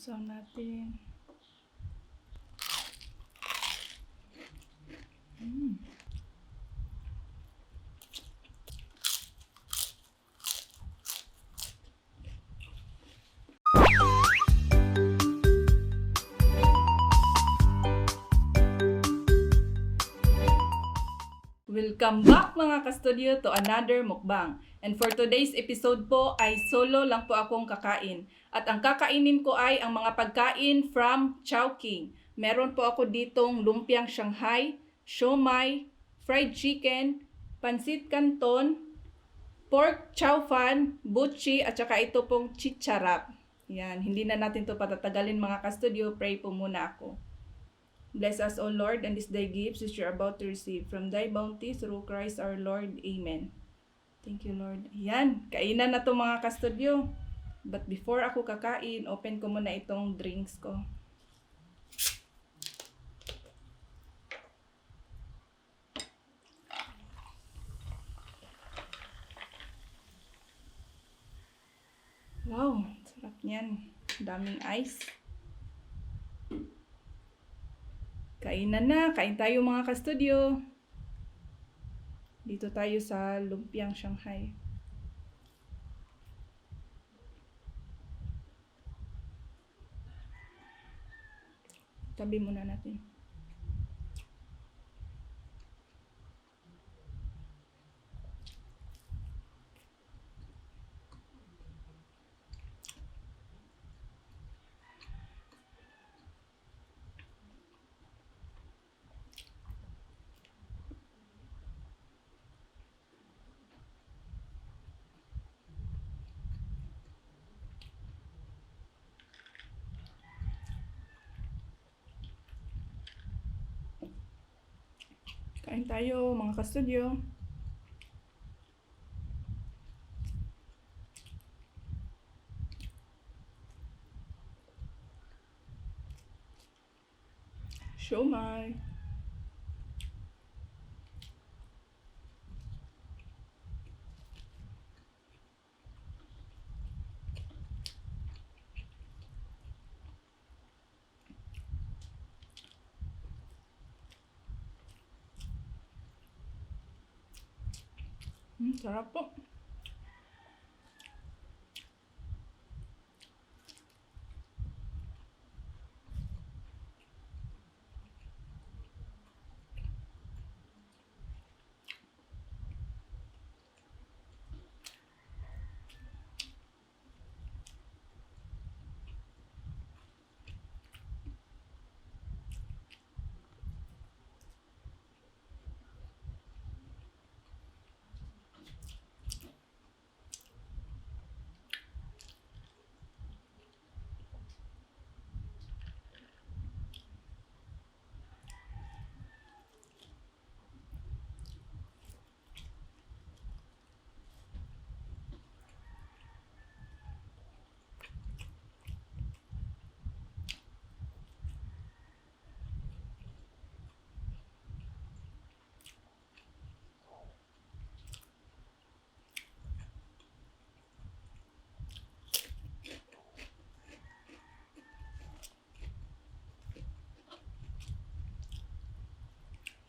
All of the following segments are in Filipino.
Usaw natin. Welcome back mga ka-studio to another mukbang. And for today's episode po ay solo lang po akong kakain. At ang kakainin ko ay ang mga pagkain from Chowking. Meron po ako ditong lumpiang Shanghai, siomai, fried chicken, pansit canton, pork chow fan, buchi, at saka ito pong chicharap. Yan, hindi na natin to patatagalin mga ka-studio. Pray po muna ako. Bless us, O Lord, and this thy gifts which you are about to receive from thy bounty through Christ our Lord. Amen. Thank you, Lord. Ayan, kainan na to mga ka-studio. But before ako kakain, open ko muna itong drinks ko. Wow, sarap niyan. Daming ice. Kainan na. Kain tayo mga ka-studio. Dito tayo sa lumpiang Shanghai. Tabi muna natin. Kain tayo mga ka-studio. Siomai. Sarap po.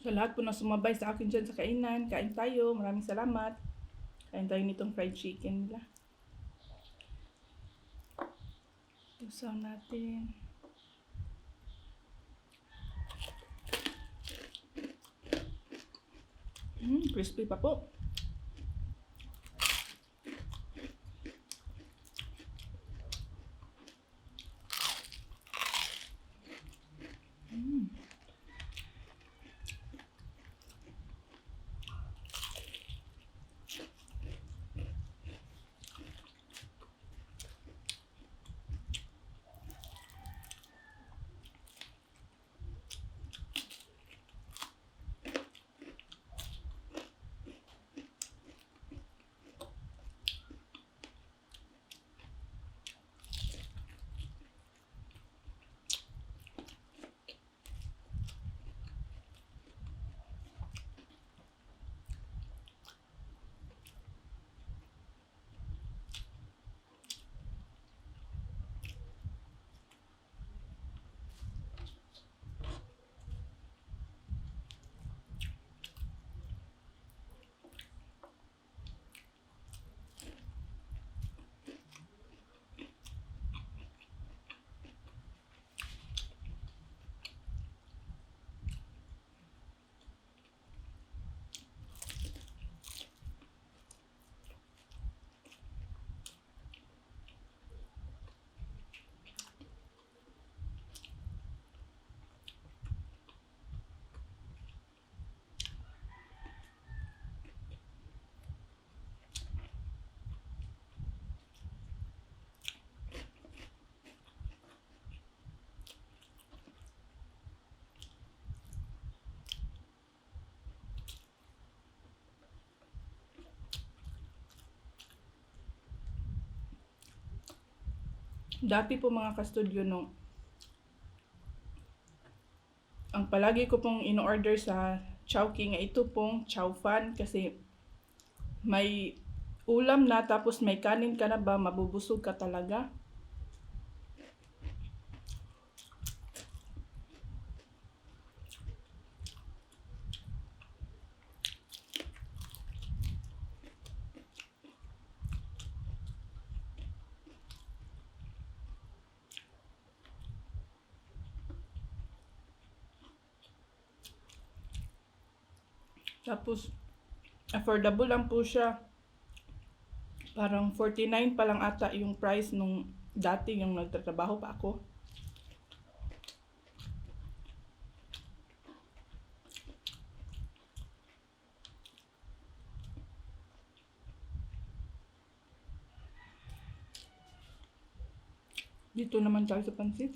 Sa lahat po na sumabay sa akin dyan sa kainan, kain tayo. Maraming salamat. Kain tayo nitong fried chicken nila. Usaw natin. Crispy pa po. Dati po mga kastudyo no, ang palagi ko pong in-order sa Chowking ay ito pong chow fan kasi may ulam na tapos may kanin ka na ba, mabubusog ka talaga. Tapos affordable lang po siya. Parang 49 pa lang ata yung price nung dati yung nagtatrabaho pa ako. Dito naman tayo sa pansit.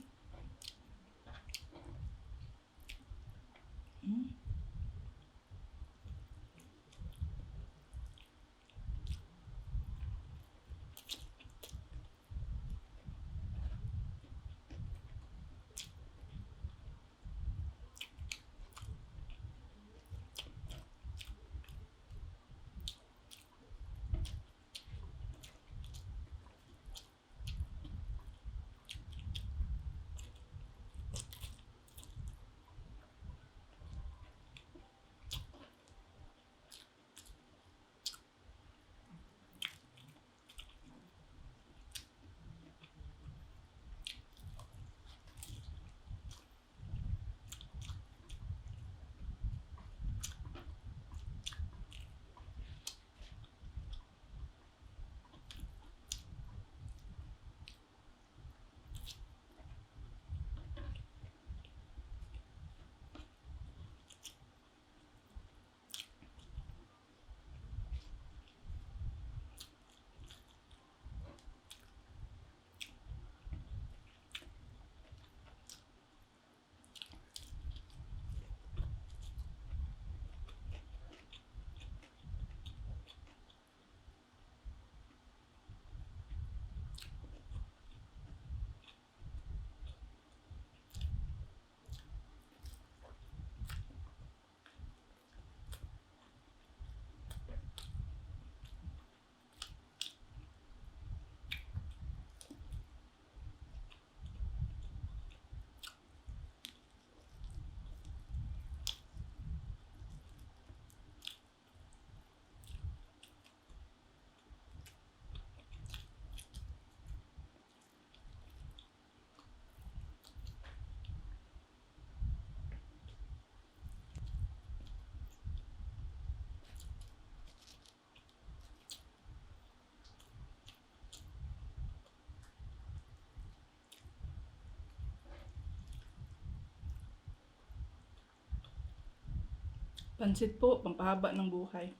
Pansit po, pampahaba ng buhay.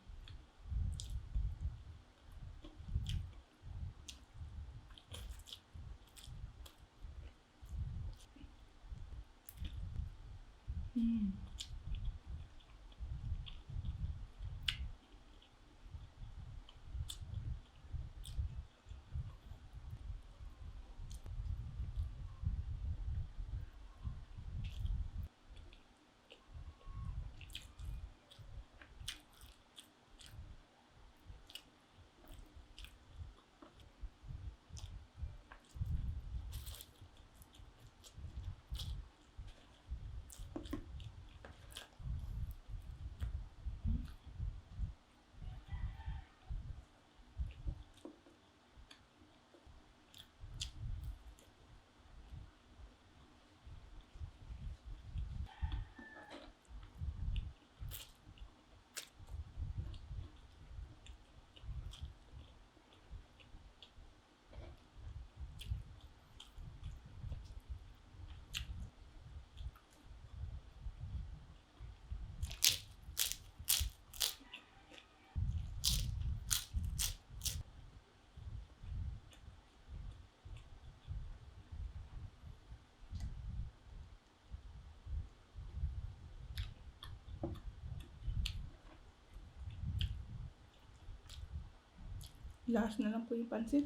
Last na lang po yung pansit.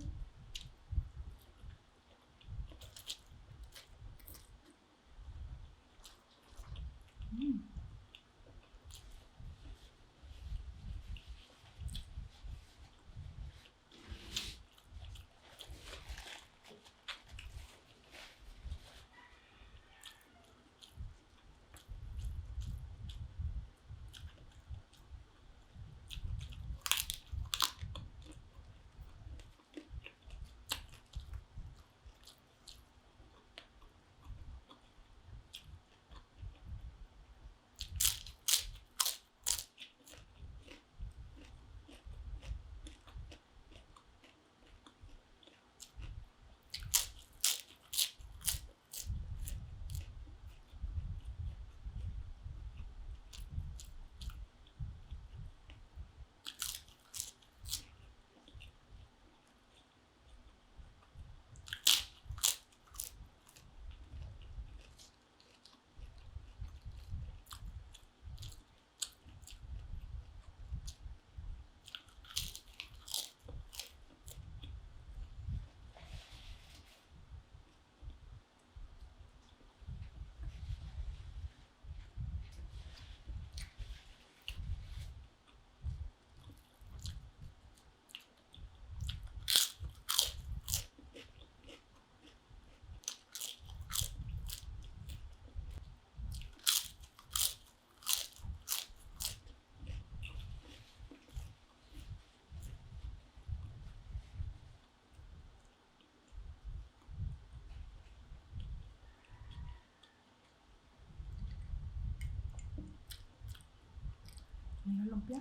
lumpia.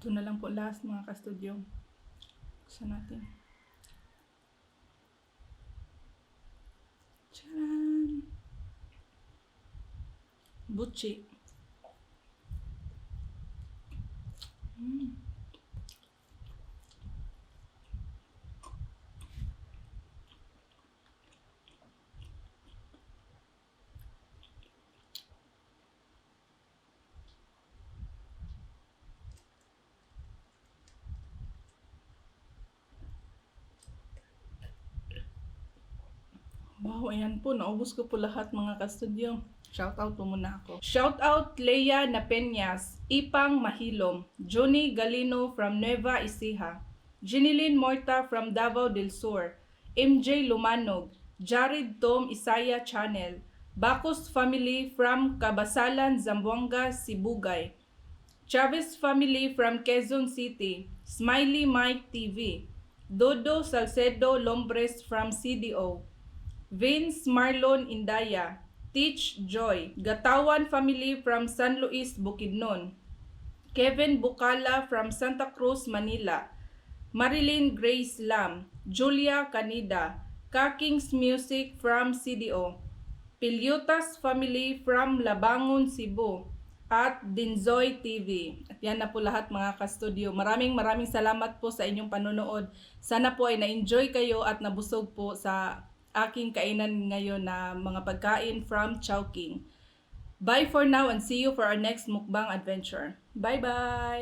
Ito na lang po last mga kastudyo. Buksan natin. Charan! Buchi. Wow, ayan po. Naubos ko po lahat mga kastudyo. Shoutout po muna ako. Shoutout Leia Napeñas, Ipang Mahilom, Johnny Galino from Nueva Ecija, Jeneline Morta from Davao del Sur, MJ Lumanog, Jared Tom Isaya Channel, Bacos Family from Cabasalan, Zamboanga, Sibugay, Chavez Family from Quezon City, Smiley Mike TV, Dodo Salcedo Lombres from CDO, Vince Marlon Indaya, Teach Joy, Gatawan Family from San Luis, Bukidnon, Kevin Bukala from Santa Cruz, Manila, Marilyn Grace Lam, Julia Canida, Kakings Music from CDO, Pilyotas Family from Labangon, Cebu, at Dinzoy TV. At yan na po lahat mga kastudyo. Maraming salamat po sa inyong panonood. Sana po ay na-enjoy kayo at nabusog po sa aking kainan ngayon na mga pagkain from Chowking. Bye for now and see you for our next mukbang adventure. Bye-bye!